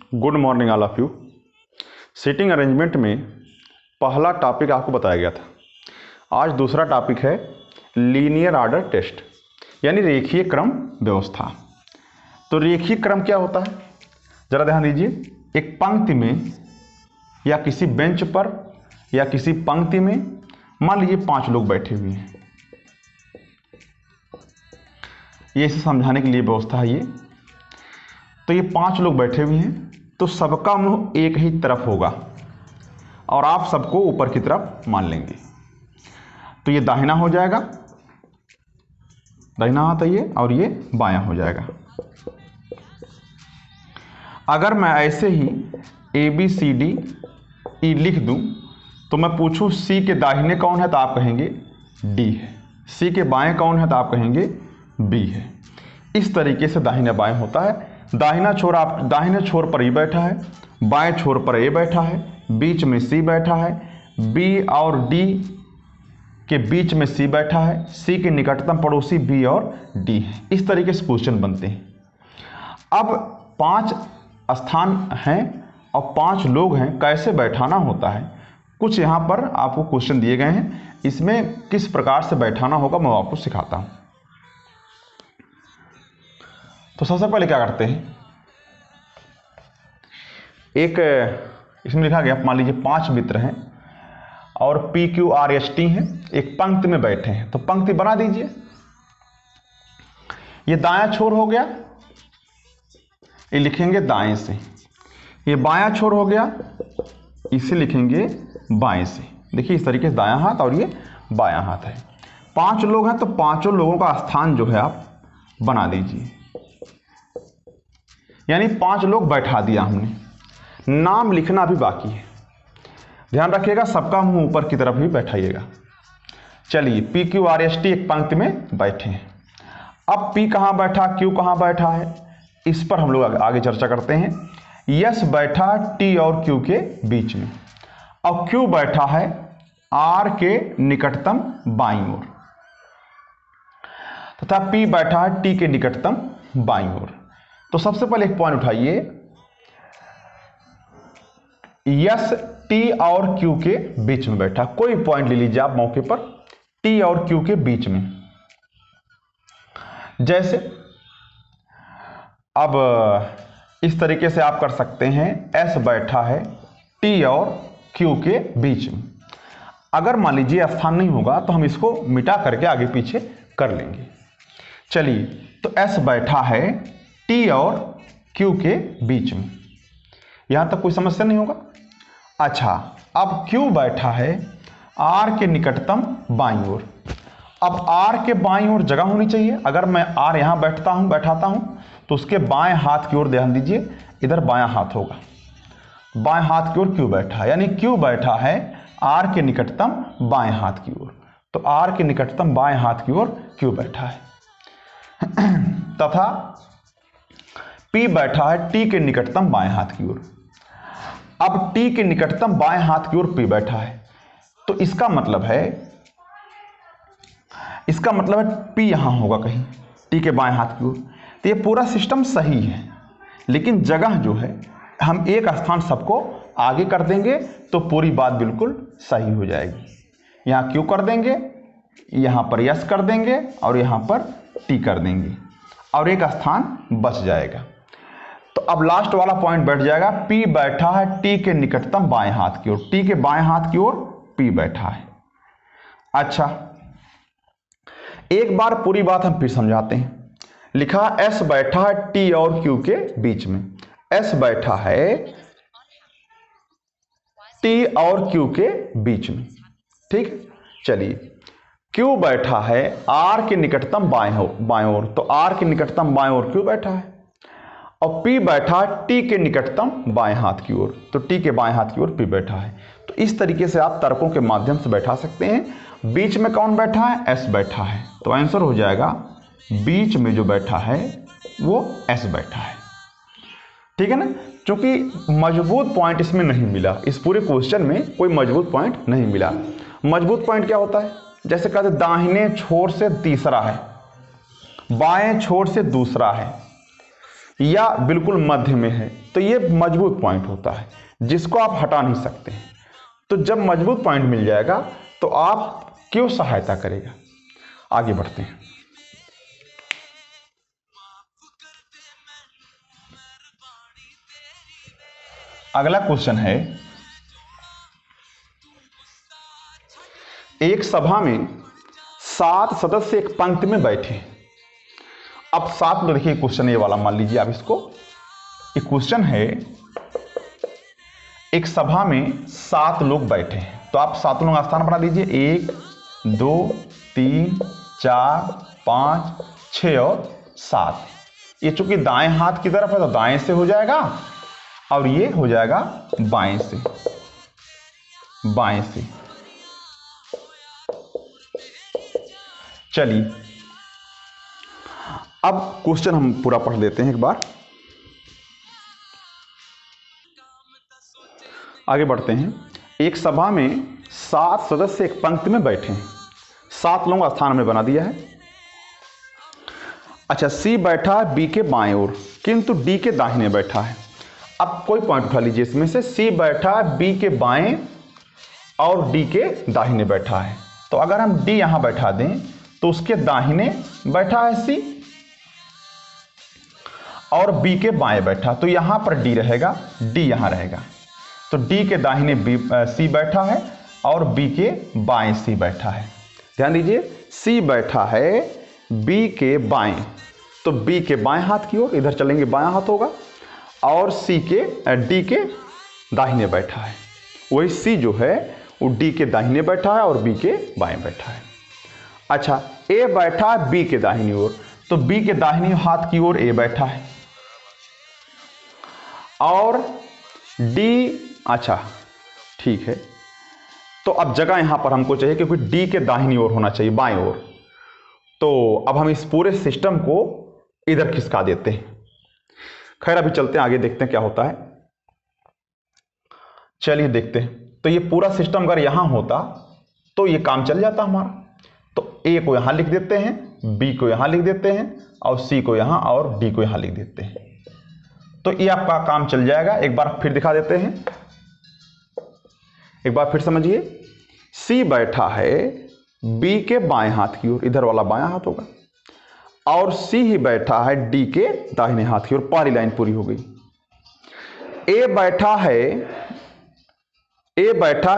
Good morning all of you. Seating arrangement में पहला topic आपको बताया गया था। आज दूसरा टॉपिक है लीनियर ऑर्डर टेस्ट, यानी रेखीय क्रम व्यवस्था। तो रेखीय क्रम क्या होता है, ज़रा ध्यान दीजिए। एक पंक्ति में या किसी बेंच पर या किसी पंक्ति में मान लीजिए 5 लोग बैठे हुए हैं। ये इसे समझाने के लिए व्यवस्था है ये। तो ये 5 लोग बैठे हुए हैं, तो सबका मुंह एक ही तरफ होगा और आप सबको ऊपर की तरफ मान लेंगे। तो ये दाहिना हो जाएगा, दाहिना हाथ है ये, और ये बायां हो जाएगा। अगर मैं ऐसे ही ABCDE लिख दूं तो मैं पूछूं C के दाहिने कौन है तो आप कहेंगे D है, C के बाएं कौन है तो आप कहेंगे B है। इस तरीके से दाहिने बाएं होता है। दाहिना छोर आप दाहिने छोर पर E बैठा है, बाएं छोर पर A बैठा है, बीच में C बैठा है, B और D के बीच में C बैठा है, C के निकटतम पड़ोसी B और D है। इस तरीके से क्वेश्चन बनते हैं। अब 5 स्थान हैं और 5 लोग हैं, कैसे बैठाना होता है कुछ यहाँ पर आपको क्वेश्चन दिए गए हैं। इसमें किस प्रकार से बैठाना होगा मैं आपको सिखाता हूँ। तो सबसे पहले क्या करते हैं, एक इसमें लिखा गया, मान लीजिए 5 मित्र हैं और PQRST हैं, एक पंक्ति में बैठे हैं। तो पंक्ति बना दीजिए। ये दायां छोर हो गया, ये लिखेंगे दाएं से। ये बायां छोर हो गया, इसे लिखेंगे बाएं से। देखिए इस तरीके से दायां हाथ और ये बायां हाथ है। 5 लोग हैं तो 5 लोगों का स्थान जो है आप बना दीजिए, यानी 5 लोग बैठा दिया हमने। नाम लिखना भी बाकी है, ध्यान रखिएगा, सबका मुंह ऊपर की तरफ ही बैठाइएगा। चलिए PQRST एक पंक्ति में बैठे हैं। अब P कहाँ बैठा, Q कहाँ बैठा है, इस पर हम लोग आगे चर्चा करते हैं। S बैठा T और Q के बीच में, और Q बैठा है R के निकटतम बाईं ओर, तथा P बैठा है T के निकटतम बाईं ओर। तो सबसे पहले एक पॉइंट उठाइए, S T और Q के बीच में बैठा। कोई पॉइंट ले लीजिए आप मौके पर, T और Q के बीच में। जैसे अब इस तरीके से आप कर सकते हैं, S बैठा है T और Q के बीच में। अगर मान लीजिए स्थान नहीं होगा तो हम इसको मिटा करके आगे पीछे कर लेंगे। चलिए, तो S बैठा है T और Q के बीच में, यहां तक कोई समस्या नहीं होगा। अच्छा, अब Q बैठा है R के निकटतम बाईं ओर। अब R के बाईं ओर जगह होनी चाहिए। अगर मैं R यहां बैठाता हूं तो उसके बाएं हाथ की ओर ध्यान दीजिए, इधर बायां हाथ होगा। बाएं हाथ की ओर Q बैठा है, यानी Q बैठा है R के निकटतम बाएं हाथ की ओर। तो R के निकटतम बाएं हाथ की ओर Q बैठा है। तथा P बैठा है T के निकटतम बाएं हाथ की ओर। अब T के निकटतम बाएं हाथ की ओर P बैठा है, तो इसका मतलब है P यहां होगा कहीं, T के बाएं हाथ की ओर। तो ये पूरा सिस्टम सही है, लेकिन जगह जो है हम एक स्थान सबको आगे कर देंगे तो पूरी बात बिल्कुल सही हो जाएगी। यहाँ Q कर देंगे, यहाँ पर S कर देंगे और यहाँ पर T कर देंगे और एक स्थान बच जाएगा। तो अब लास्ट वाला पॉइंट बैठ जाएगा, P बैठा है T के निकटतम बाएं हाथ की ओर। T के बाएं हाथ की ओर P बैठा है। अच्छा, एक बार पूरी बात हम फिर समझाते हैं। लिखा S बैठा है T और Q के बीच में। S बैठा है T और Q के बीच में, ठीक। चलिए, Q बैठा है R के निकटतम बाएं ओर, तो R के निकटतम बाएं ओर Q बैठा है। और P बैठा है T के निकटतम बाएं हाथ की ओर, तो T के बाएं हाथ की ओर P बैठा है। तो इस तरीके से आप तर्कों के माध्यम से बैठा सकते हैं। बीच में कौन बैठा है, S बैठा है, तो आंसर हो जाएगा बीच में जो बैठा है वो S बैठा है, ठीक है ना। क्योंकि मजबूत पॉइंट इसमें नहीं मिला, इस पूरे क्वेश्चन में कोई मजबूत पॉइंट नहीं मिला। मजबूत पॉइंट क्या होता है, जैसे कहते दाहिने छोर से तीसरा है, बाएं छोर से दूसरा है, या बिल्कुल मध्य में है, तो ये मजबूत पॉइंट होता है जिसको आप हटा नहीं सकते। तो जब मजबूत पॉइंट मिल जाएगा तो आप क्यों सहायता करेगा। आगे बढ़ते हैं। अगला क्वेश्चन है, एक सभा में 7 सदस्य एक पंक्ति में बैठे। अब 7 लोग, देखिए क्वेश्चन ये वाला मान लीजिए आप इसको, एक क्वेश्चन है एक सभा में 7 लोग बैठे हैं, तो आप 7 लोग स्थान बना दीजिए, 1 2 3 4 5 6 और 7। ये चूंकि दाएं हाथ की तरफ है तो दाएं से हो जाएगा और ये हो जाएगा बाएं से, बाएं से। चलिए अब क्वेश्चन हम पूरा पढ़ लेते हैं एक बार, आगे बढ़ते हैं। एक सभा में 7 सदस्य एक पंक्ति में बैठे हैं, 7 लोगों का स्थान हमने बना दिया है। अच्छा, सी बैठा है बी के बाएं ओर किंतु डी के दाहिने बैठा है। अब कोई पॉइंट उठा लीजिए इसमें से, सी बैठा है बी के बाएं और डी के दाहिने बैठा है। तो अगर हम डी यहां बैठा दें तो उसके दाहिने बैठा है सी और बी के बाएं बैठा, तो यहां पर डी रहेगा, डी यहां रहेगा। तो डी के दाहिने बी सी बैठा है और बी के बाएं सी बैठा है। ध्यान दीजिए, सी बैठा है बी के बाएं, तो बी के बाएं हाथ की ओर इधर चलेंगे, बायां हाथ होगा, और सी के डी के दाहिने बैठा है। वही सी जो है वो डी के दाहिने बैठा है और बी के बाएं बैठा है। अच्छा, ए बैठा है बी के दाहिनी ओर, तो बी के दाहिने हाथ की ओर ए बैठा है और डी, अच्छा ठीक है, तो अब जगह यहां पर हमको चाहिए क्योंकि डी के दाहिनी ओर होना चाहिए, बाएं ओर। तो अब हम इस पूरे सिस्टम को इधर खिसका देते हैं। खैर अभी चलते हैं आगे, देखते हैं क्या होता है। चलिए देखते हैं। तो ये पूरा सिस्टम अगर यहां होता तो ये काम चल जाता हमारा। तो ए को यहां लिख देते हैं, बी को यहां लिख देते हैं और सी को यहां और डी को यहां लिख देते हैं, तो ये आपका काम चल जाएगा। एक बार फिर दिखा देते हैं, एक बार फिर समझिए। सी बैठा है बी के बाएं हाथ की ओर, इधर वाला बायां हाथ होगा, और सी ही बैठा है डी के दाहिने हाथ की ओर। पहली लाइन पूरी हो गई। ए बैठा है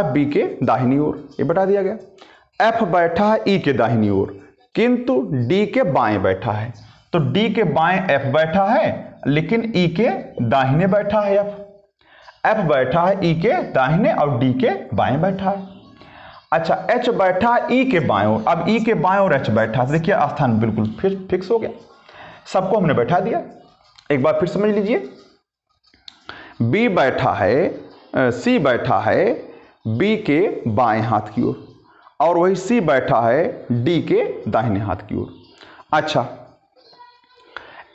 बी के दाहिनी ओर, ये बैठा दिया गया। एफ बैठा है ई के दाहिनी ओर किंतु डी के बाएं बैठा है, तो डी के बाएं एफ बैठा है लेकिन ई के दाहिने बैठा है एफ। एफ बैठा है ई के दाहिने और डी के बाएं बैठा है। अच्छा, एच बैठा है ई के बाएं ओर, अब ई के बाएं ओर एच बैठा है। देखिए स्थान बिल्कुल फिक्स हो गया, सबको हमने बैठा दिया। एक बार फिर समझ लीजिए, बी बैठा है, सी बैठा है बी के बाएं हाथ की ओर और वही सी बैठा है डी के दाहिने हाथ की ओर। अच्छा,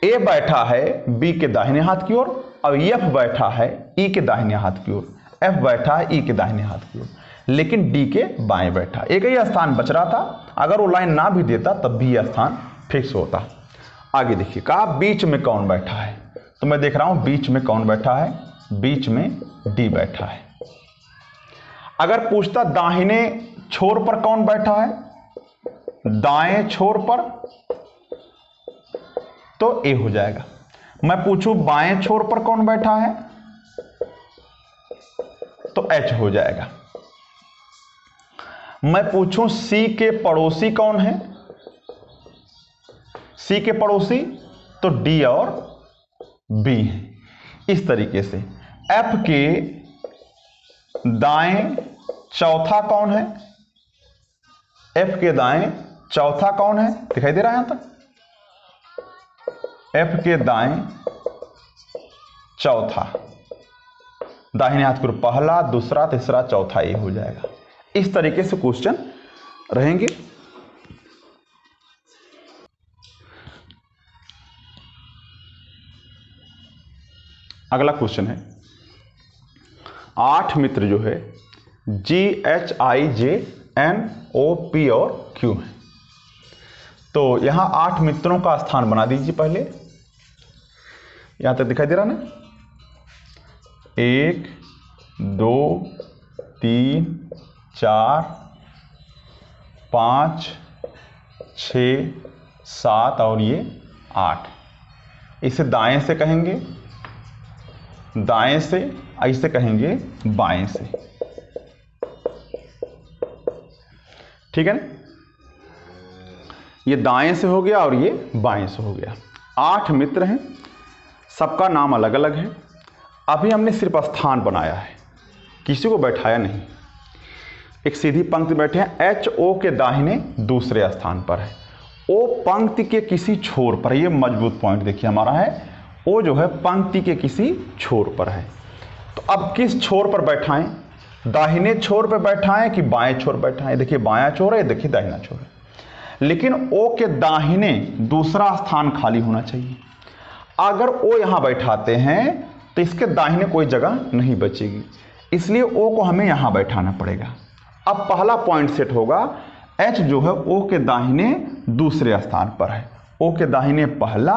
ए बैठा है बी के दाहिने हाथ की ओर और एफ बैठा है ई के दाहिने हाथ की ओर। एफ बैठा है ई के दाहिने हाथ की ओर लेकिन डी के बाएं बैठा। एक ही स्थान बच रहा था, अगर वो लाइन ना भी देता तब भी यह स्थान फिक्स होता। आगे देखिए, कहा बीच में कौन बैठा है, तो मैं देख रहा हूं बीच में कौन बैठा है, बीच में डी बैठा है। अगर पूछता दाहिने छोर पर कौन बैठा है, दाएं छोर पर, तो ए हो जाएगा। मैं पूछूं बाएं छोर पर कौन बैठा है, तो एच हो जाएगा। मैं पूछूं सी के पड़ोसी कौन है, सी के पड़ोसी, तो डी और बी है। इस तरीके से एफ के दाएं चौथा कौन है, एफ के दाएं चौथा कौन है, दिखाई दे रहा है यहां तक। एफ के दाएं चौथा, दाहिने हाथ की ओर पहला, दूसरा, तीसरा, चौथा, ये हो जाएगा। इस तरीके से क्वेश्चन रहेंगे। अगला क्वेश्चन है, 8 मित्र जो है GHIJNOP और Q है। तो यहां 8 मित्रों का स्थान बना दीजिए। पहले यहां तक दिखाई दे रहा ना, 1 2 3 4 5 6 7 और ये 8। इसे दाएं से कहेंगे, दाएं से, ऐसे कहेंगे बाएं से। ठीक है ना, ये दाएं से हो गया और ये बाएं से हो गया। 8 मित्र हैं, सबका नाम अलग अलग है। अभी हमने सिर्फ स्थान बनाया है, किसी को बैठाया नहीं। एक सीधी पंक्ति बैठे हैं, एच ओ के दाहिने दूसरे स्थान पर है, ओ पंक्ति के किसी छोर पर। ये मजबूत पॉइंट देखिए हमारा है, ओ जो है पंक्ति के किसी छोर पर है। तो अब किस छोर पर बैठाएं, दाहिने छोर पर बैठाएं कि बाएं छोर बैठाएं। देखिए बायां छोर है, देखिए दाहिना छोर है, लेकिन ओ के दाहिने दूसरा स्थान खाली होना चाहिए। अगर ओ यहां बैठाते हैं तो इसके दाहिने कोई जगह नहीं बचेगी, इसलिए ओ को हमें यहां बैठाना पड़ेगा। अब पहला पॉइंट सेट होगा, एच जो है ओ के दाहिने दूसरे स्थान पर है, ओ के दाहिने पहला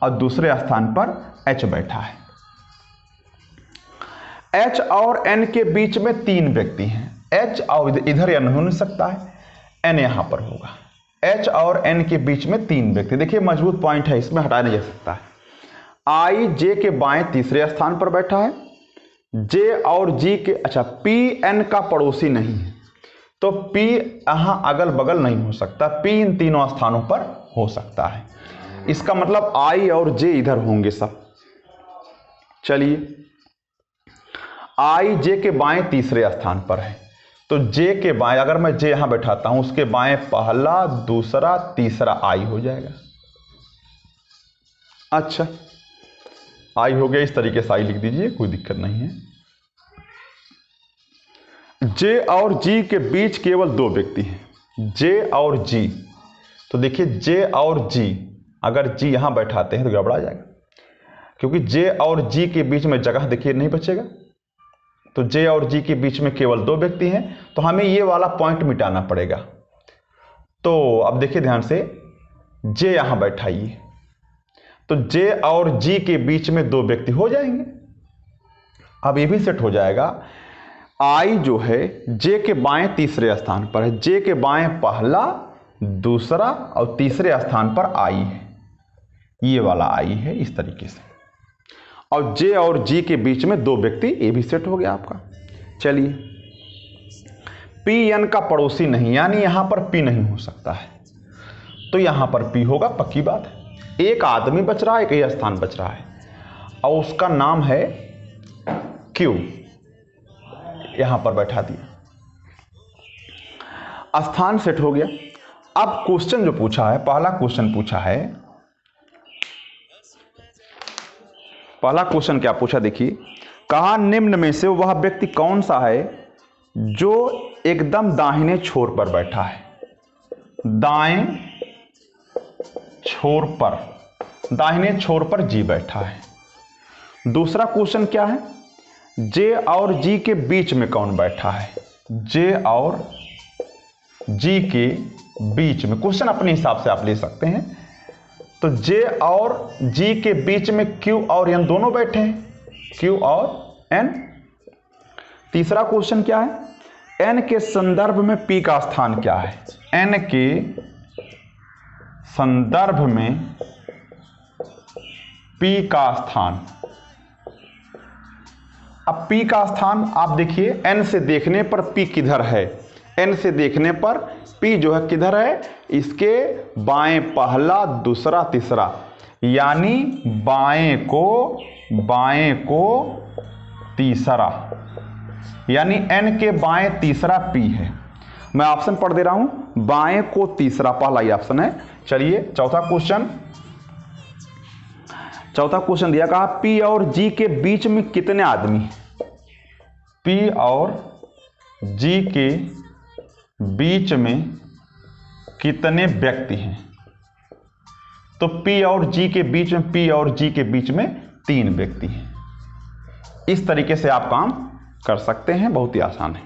और दूसरे स्थान पर एच बैठा है। एच और एन के बीच में 3 व्यक्ति हैं, एच और इधर एन हो नहीं सकता है, एन यहां पर होगा। एच और एन के बीच में 3 व्यक्ति, देखिए मजबूत पॉइंट है, इसमें हटाया नहीं जा सकता है। आई जे के बाएं तीसरे स्थान पर बैठा है, जे और जी के, अच्छा पी एन का पड़ोसी नहीं है, तो पी यहां अगल बगल नहीं हो सकता, पी इन तीनों स्थानों पर हो सकता है। इसका मतलब आई और जे इधर होंगे सब। चलिए, आई जे के बाएं तीसरे स्थान पर है, तो जे के बाएं, अगर मैं जे यहां बैठाता हूं, उसके बाएं पहला दूसरा तीसरा आई हो जाएगा। अच्छा, आई हो गया, इस तरीके से आई लिख दीजिए, कोई दिक्कत नहीं है। जे और जी के बीच केवल 2 व्यक्ति हैं, जे और जी। तो देखिए जे और जी, अगर जी यहां बैठाते हैं तो गड़बड़ा जाएगा, क्योंकि जे और जी के बीच में जगह देखिए नहीं बचेगा। तो जे और जी के बीच में केवल 2 व्यक्ति हैं, तो हमें ये वाला पॉइंट मिटाना पड़ेगा। तो अब देखिए ध्यान से, जे यहां बैठाइए, तो जे और जी के बीच में 2 व्यक्ति हो जाएंगे। अब ये भी सेट हो जाएगा, आई जो है जे के बाएं तीसरे स्थान पर है, जे के बाएं पहला दूसरा और तीसरे स्थान पर आई है, ये वाला आई है इस तरीके से। और जे और जी के बीच में 2 व्यक्ति, ये भी सेट हो गया आपका। चलिए, पी एन का पड़ोसी नहीं, यानी यहां पर पी नहीं हो सकता है, तो यहां पर पी होगा, पक्की बात है। एक आदमी बच रहा है, एक ही स्थान बच रहा है, और उसका नाम है क्यू, यहां पर बैठा दिया, स्थान सेट हो गया। अब क्वेश्चन जो पूछा है, पहला क्वेश्चन पूछा है, पहला क्वेश्चन क्या पूछा देखिए, कहा निम्न में से वह व्यक्ति कौन सा है जो एकदम दाहिने छोर पर बैठा है। दाएं छोर पर, दाहिने छोर पर जी बैठा है। दूसरा क्वेश्चन क्या है, जे और जी के बीच में कौन बैठा है। जे और जी के बीच में, क्वेश्चन अपने हिसाब से आप ले सकते हैं। तो जे और जी के बीच में क्यू और एन दोनों बैठे हैं, क्यू और एन। तीसरा क्वेश्चन क्या है, एन के संदर्भ में पी का स्थान क्या है। एन के संदर्भ में पी का स्थान, अब P का स्थान आप देखिए, N से देखने पर P किधर है, N से देखने पर P जो है किधर है, इसके बाएं पहला दूसरा तीसरा, यानी बाएं को तीसरा, यानी N के बाएं तीसरा P है। मैं ऑप्शन पढ़ दे रहा हूं, बाएं को तीसरा पहला ही ऑप्शन है। चलिए चौथा क्वेश्चन दिया, कहा P और G के बीच में कितने आदमी। P और G के बीच में कितने व्यक्ति हैं। तो P और G के बीच में, P और G के बीच में 3 व्यक्ति हैं। इस तरीके से आप काम कर सकते हैं, बहुत ही आसान है।